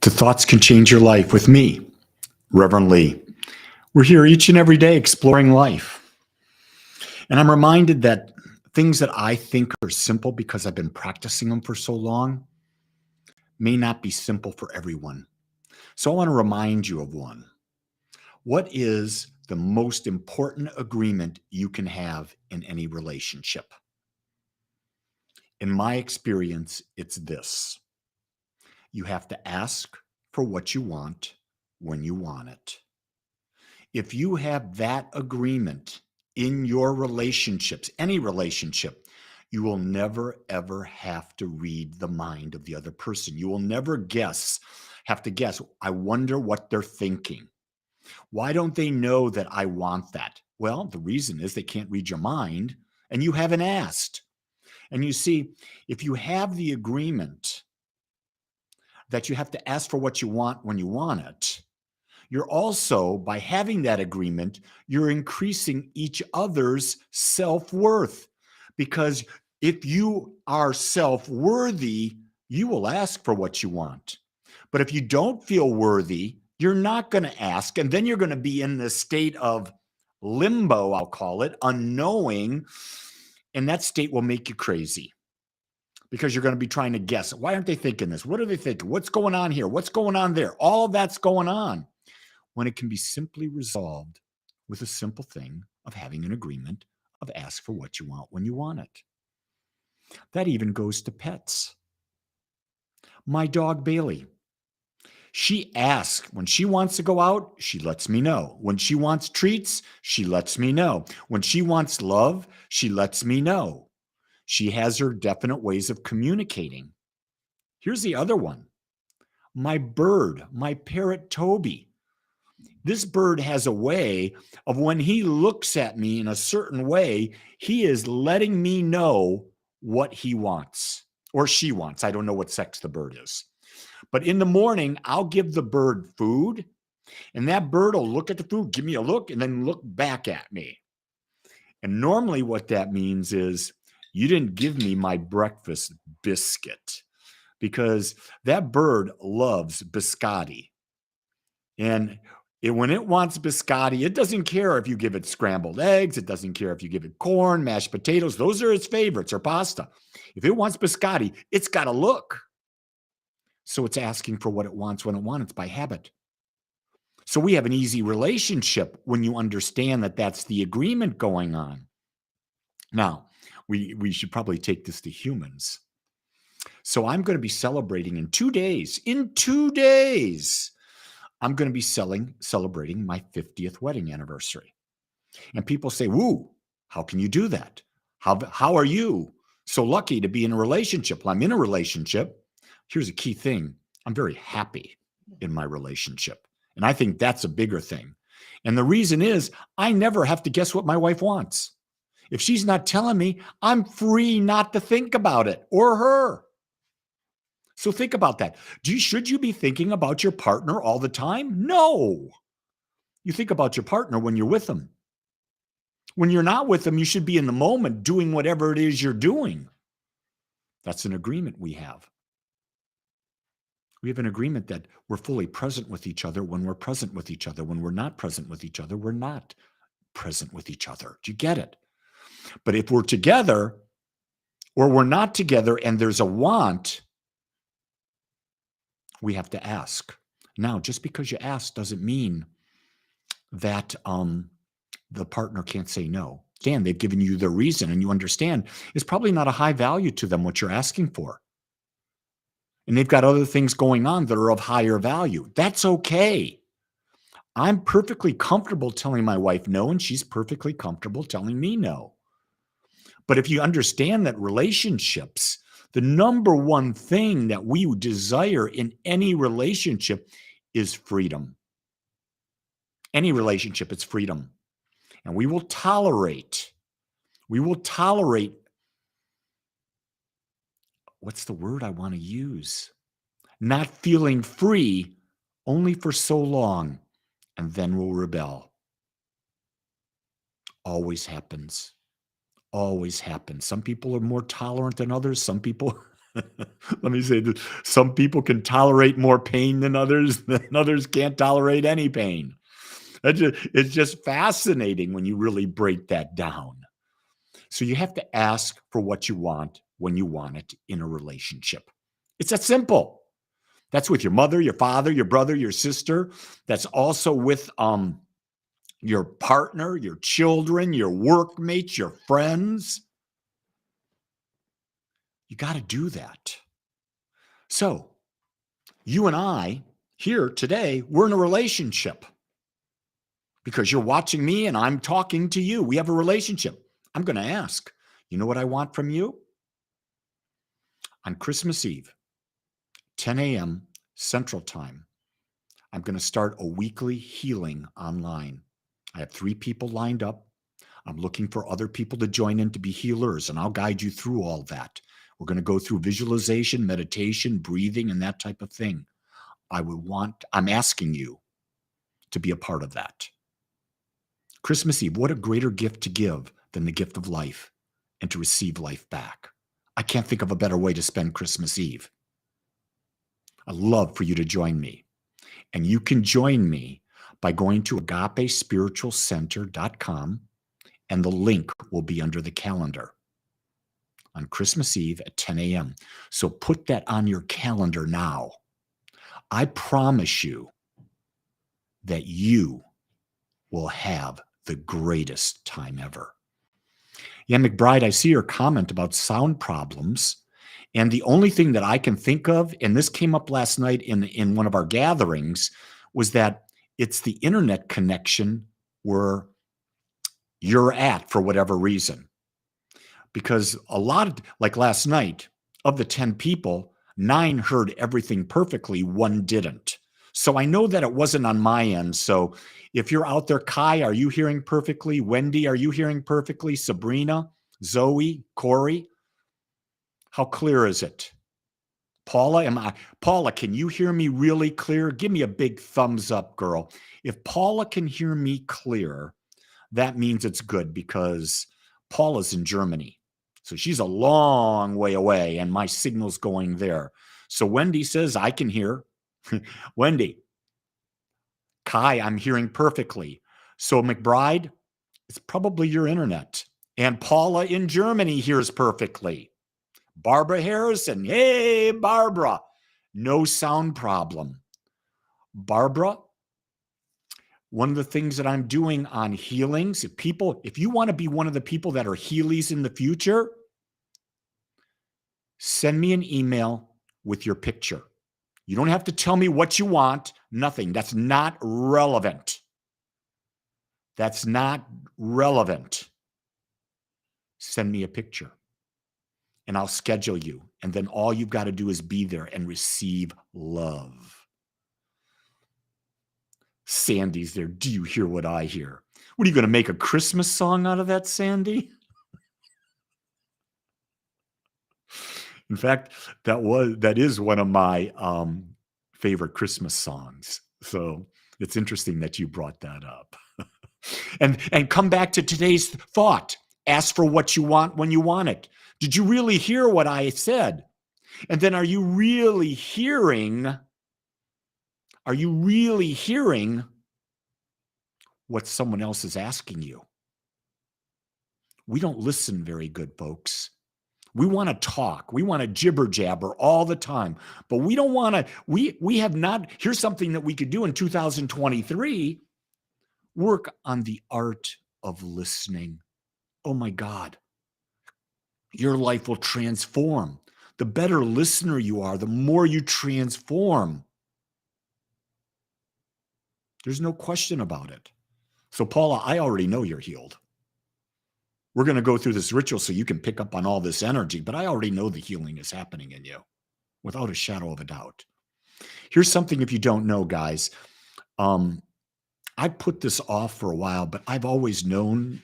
The Thoughts Can Change Your Life with me, Reverend Lee. We're here each and every day exploring life. And I'm reminded that things that I think are simple because I've been practicing them for so long may not be simple for everyone. So I want to remind you of one. What is the most important agreement you can have in any relationship? In my experience, it's this: you have to ask for what you want when you want it. If you have that agreement in your relationships, any relationship, you will never ever have to read the mind of the other person. You will never have to guess, I wonder what they're thinking. Why don't they know that I want that? Well, the reason is they can't read your mind and you haven't asked. And you see, if you have the agreement that you have to ask for what you want when you want it, you're also, by having that agreement, you're increasing each other's self-worth. Because if you are self-worthy, you will ask for what you want. But if you don't feel worthy, you're not going to ask. And then you're going to be in this state of limbo, I'll call it, unknowing. And that state will make you crazy because you're going to be trying to guess. Why aren't they thinking this? What are they thinking? What's going on here? What's going on there? All of that's going on, when it can be simply resolved with a simple thing of having an agreement of ask for what you want when you want it. That even goes to pets. My dog Bailey, she asks when she wants to go out, she lets me know. When she wants treats, she lets me know. When she wants love, she lets me know. She has her definite ways of communicating. Here's the other one. My bird, my parrot Toby. This bird has a way of, when he looks at me in a certain way, he is letting me know what he wants or she wants. I don't know what sex the bird is. But in the morning, I'll give the bird food, and that bird will look at the food, give me a look, and then look back at me. And normally what that means is, you didn't give me my breakfast biscuit, because that bird loves biscotti. And when it wants biscotti, it doesn't care if you give it scrambled eggs. It doesn't care if you give it corn, mashed potatoes. Those are its favorites, or pasta. If it wants biscotti, it's got to look. So it's asking for what it wants when it wants. It's by habit. So we have an easy relationship when you understand that that's the agreement going on. Now, we should probably take this to humans. So I'm going to be celebrating in 2 days. In 2 days, I'm going to be celebrating my 50th wedding anniversary. And people say, woo, how can you do that? How are you so lucky to be in a relationship? Well, I'm in a relationship. Here's a key thing. I'm very happy in my relationship. And I think that's a bigger thing. And the reason is, I never have to guess what my wife wants. If she's not telling me, I'm free not to think about it, or her. So think about that. Should you be thinking about your partner all the time? No. You think about your partner when you're with them. When you're not with them, you should be in the moment doing whatever it is you're doing. That's an agreement we have. We have an agreement that we're fully present with each other when we're present with each other. When we're not present with each other, we're not present with each other. Do you get it? But if we're together or we're not together and there's a want, we have to ask. Now, just because you ask doesn't mean that the partner can't say no. Again, they've given you the reason, and you understand it's probably not a high value to them what you're asking for. And they've got other things going on that are of higher value. That's okay. I'm perfectly comfortable telling my wife no, and she's perfectly comfortable telling me no. But if you understand that relationships, the number one thing that we desire in any relationship is freedom. Any relationship, it's freedom. And we will tolerate, what's the word I want to use? Not feeling free only for so long, and then we'll rebel. Always happens. Always happens. Some people are more tolerant than others. Some people Let me say that some people can tolerate more pain than others can't tolerate any pain. It's just fascinating when you really break that down. So you have to ask for what you want when you want it in a relationship. It's that simple. That's with your mother, your father, your brother, your sister. That's also with your partner, your children, your workmates, your friends. You got to do that. So you and I here today, we're in a relationship because you're watching me and I'm talking to you. We have a relationship. I'm going to ask, you know what I want from you? On Christmas Eve, 10 a.m. Central Time, I'm going to start a weekly healing online. I have 3 people lined up. I'm looking for other people to join in to be healers, and I'll guide you through all that. We're going to go through visualization, meditation, breathing, and that type of thing. I'm asking you to be a part of that. Christmas Eve, what a greater gift to give than the gift of life and to receive life back. I can't think of a better way to spend Christmas Eve. I'd love for you to join me. And you can join me by going to agapespiritualcenter.com, and the link will be under the calendar on Christmas Eve at 10 a.m. So put that on your calendar now. I promise you that you will have the greatest time ever. Yeah, McBride, I see your comment about sound problems. And the only thing that I can think of, and this came up last night in one of our gatherings, was that it's the internet connection where you're at for whatever reason. Because a lot of, like last night, of the 10 people, 9 heard everything perfectly, 1 didn't. So I know that it wasn't on my end. So if you're out there, Kai, are you hearing perfectly? Wendy, are you hearing perfectly? Sabrina, Zoe, Corey, how clear is it? Paula, can you hear me really clear? Give me a big thumbs up, girl. If Paula can hear me clear, that means it's good because Paula's in Germany. So she's a long way away and my signal's going there. So Wendy says, I can hear. Wendy, Kai, I'm hearing perfectly. So McBride, it's probably your internet. And Paula in Germany hears perfectly. Barbara Harrison, hey, Barbara, no sound problem. Barbara, one of the things that I'm doing on healings, if you want to be one of the people that are Healies in the future, send me an email with your picture. You don't have to tell me what you want, nothing. That's not relevant. That's not relevant. Send me a picture and I'll schedule you. And then all you've got to do is be there and receive love. Sandy's there. Do you hear what I hear? What are you going to make a Christmas song out of that, Sandy? In fact, that is one of my favorite Christmas songs. So it's interesting that you brought that up. And come back to today's thought. Ask for what you want when you want it. Did you really hear what I said? And then are you really hearing what someone else is asking you? We don't listen very good, folks. We want to talk. We want to jibber jabber all the time, but we don't want to, we have not, here's something that we could do in 2023, work on the art of listening. Oh my God, your life will transform. The better listener you are, the more you transform. There's no question about it. So Paula, I already know you're healed. We're going to go through this ritual so you can pick up on all this energy, but I already know the healing is happening in you without a shadow of a doubt. Here's something if you don't know, guys. I put this off for a while, but I've always known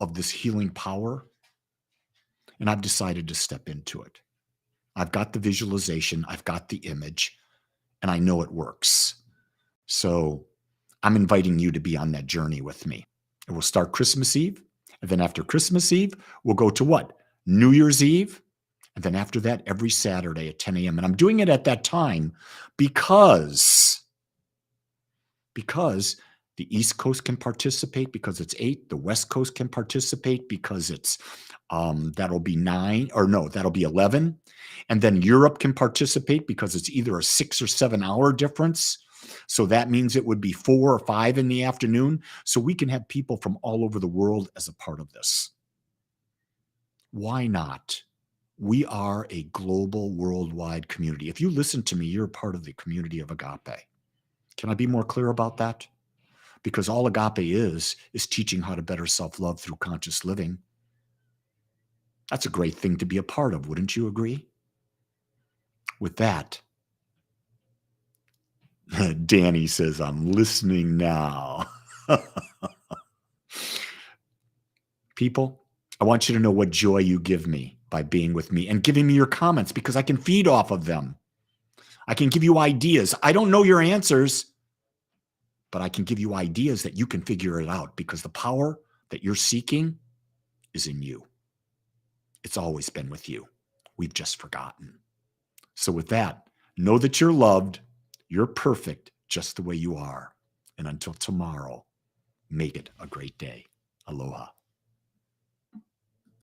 of this healing power, and I've decided to step into it. I've got the visualization, I've got the image, and I know it works. So I'm inviting you to be on that journey with me. And we'll start Christmas Eve. And then after Christmas Eve, we'll go to what? New Year's Eve. And then after that, every Saturday at 10 a.m. And I'm doing it at that time because the East Coast can participate because it's 8. The West Coast can participate because it's that'll be 9, or no, that'll be 11. And then Europe can participate because it's either a 6 or 7 hour difference. So that means it would be 4 or 5 in the afternoon. So we can have people from all over the world as a part of this. Why not? We are a global, worldwide community. If you listen to me, you're a part of the community of Agape. Can I be more clear about that? Because all Agape is teaching how to better self-love through conscious living. That's a great thing to be a part of, wouldn't you agree? With that, Danny says, I'm listening now. People, I want you to know what joy you give me by being with me and giving me your comments, because I can feed off of them. I can give you ideas. I don't know your answers, but I can give you ideas that you can figure it out, because the power that you're seeking is in you. It's always been with you. We've just forgotten. So with that, know that you're loved. You're perfect just the way you are. And until tomorrow, make it a great day. Aloha.